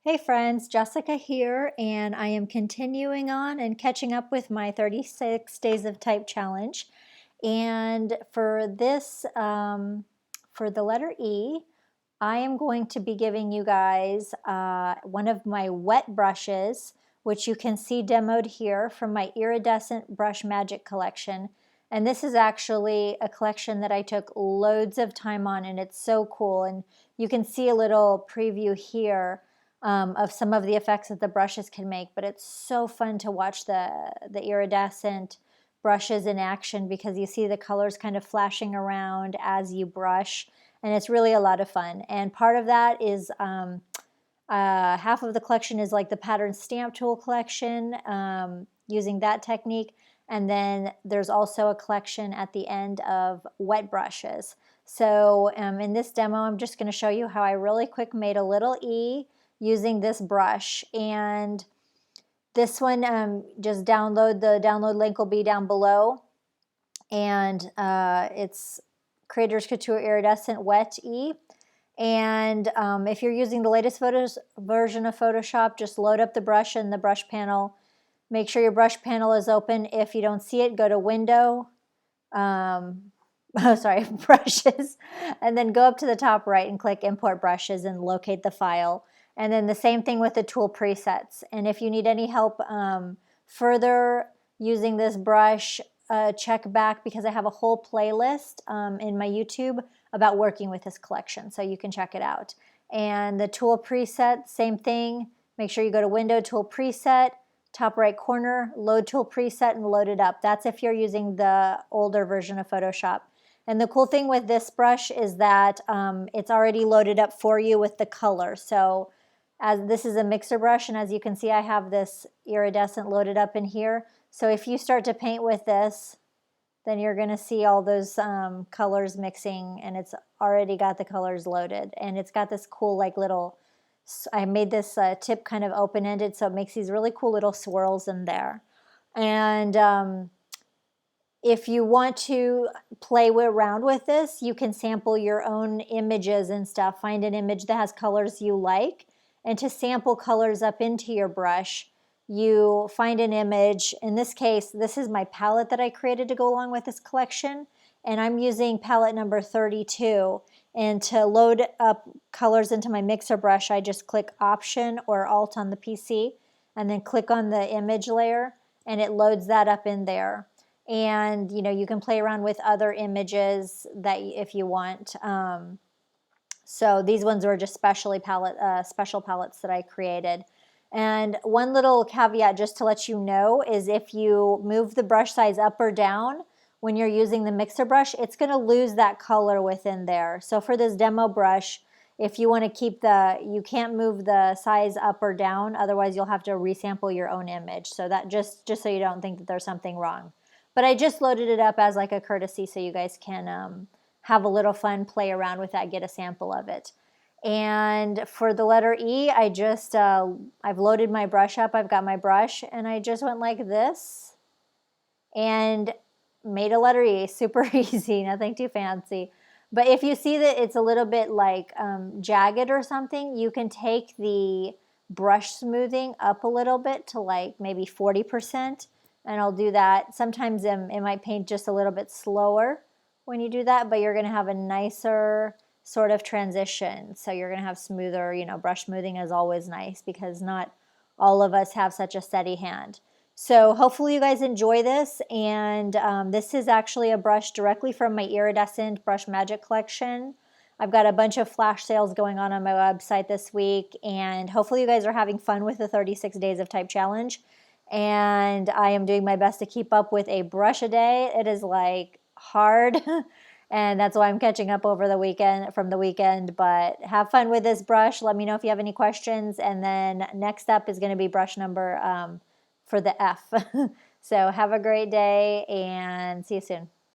Hey friends, Jessica here, and I am continuing on and catching up with my 36 Days of Type Challenge. And for this, for the letter E, I am going to be giving you guys one of my wet brushes, which you can see demoed here from my Iridescent Brush Magic collection. And this is actually a collection that I took loads of time on, and it's so cool. And you can see a little preview here of some of the effects that the brushes can make, but it's so fun to watch the iridescent brushes in action because you see the colors kind of flashing around as you brush, and it's really a lot of fun. And part of that is half of the collection is like the pattern stamp tool collection, using that technique, and then there's also a collection at the end of wet brushes. So in this demo, I'm just going to show you how I really quick made a little E using this brush. And this one, just download. The download link will be down below. And it's Creators Couture Iridescent Wet E. And if you're using the latest version of Photoshop, just load up the brush in the brush panel. Make sure your brush panel is open. If you don't see it, go to Window, Brushes, and then go up to the top right and click Import Brushes and locate the file. And then the same thing with the tool presets. And if you need any help further using this brush, check back because I have a whole playlist in my YouTube about working with this collection, so you can check it out. And the tool preset, same thing. Make sure you go to Window, Tool Preset, top right corner, Load Tool Preset, and load it up. That's if you're using the older version of Photoshop. And the cool thing with this brush is that it's already loaded up for you with the color. So as this is a mixer brush, and as you can see, I have this iridescent loaded up in here. So if you start to paint with this, then you're going to see all those colors mixing, and it's already got the colors loaded. And it's got this cool like little, I made this tip kind of open-ended, so it makes these really cool little swirls in there. And if you want to play around with this, you can sample your own images and stuff. Find an image that has colors you like, and to sample colors up into your brush, you find an image. In this case, this is my palette that I created to go along with this collection, and I'm using palette number 32. And to load up colors into my mixer brush, I just click Option or Alt on the PC, and then click on the image layer, and it loads that up in there. And you can play around with other images that if you want. So these ones were just special palettes that I created. And one little caveat just to let you know is if you move the brush size up or down when you're using the mixer brush, it's going to lose that color within there. So for this demo brush, if you want to keep you can't move the size up or down, otherwise you'll have to resample your own image. So that just so you don't think that there's something wrong. But I just loaded it up as like a courtesy so you guys can have a little fun, play around with that, get a sample of it. And for the letter E, I just, I've loaded my brush up. I've got my brush, and I just went like this and made a letter E. Super easy, nothing too fancy. But if you see that it's a little bit like jagged or something, you can take the brush smoothing up a little bit to like maybe 40%. And I'll do that. Sometimes it might paint just a little bit slower when you do that, but you're going to have a nicer sort of transition. So you're going to have smoother, brush smoothing is always nice because not all of us have such a steady hand. So hopefully you guys enjoy this. And this is actually a brush directly from my Iridescent Brush Magic collection. I've got a bunch of flash sales going on my website this week. And hopefully you guys are having fun with the 36 Days of Type Challenge. And I am doing my best to keep up with a brush a day. It is like hard, and that's why I'm catching up over the weekend. But have fun with this brush. Let me know if you have any questions. And then next up is going to be brush number for the F. So have a great day and see you soon.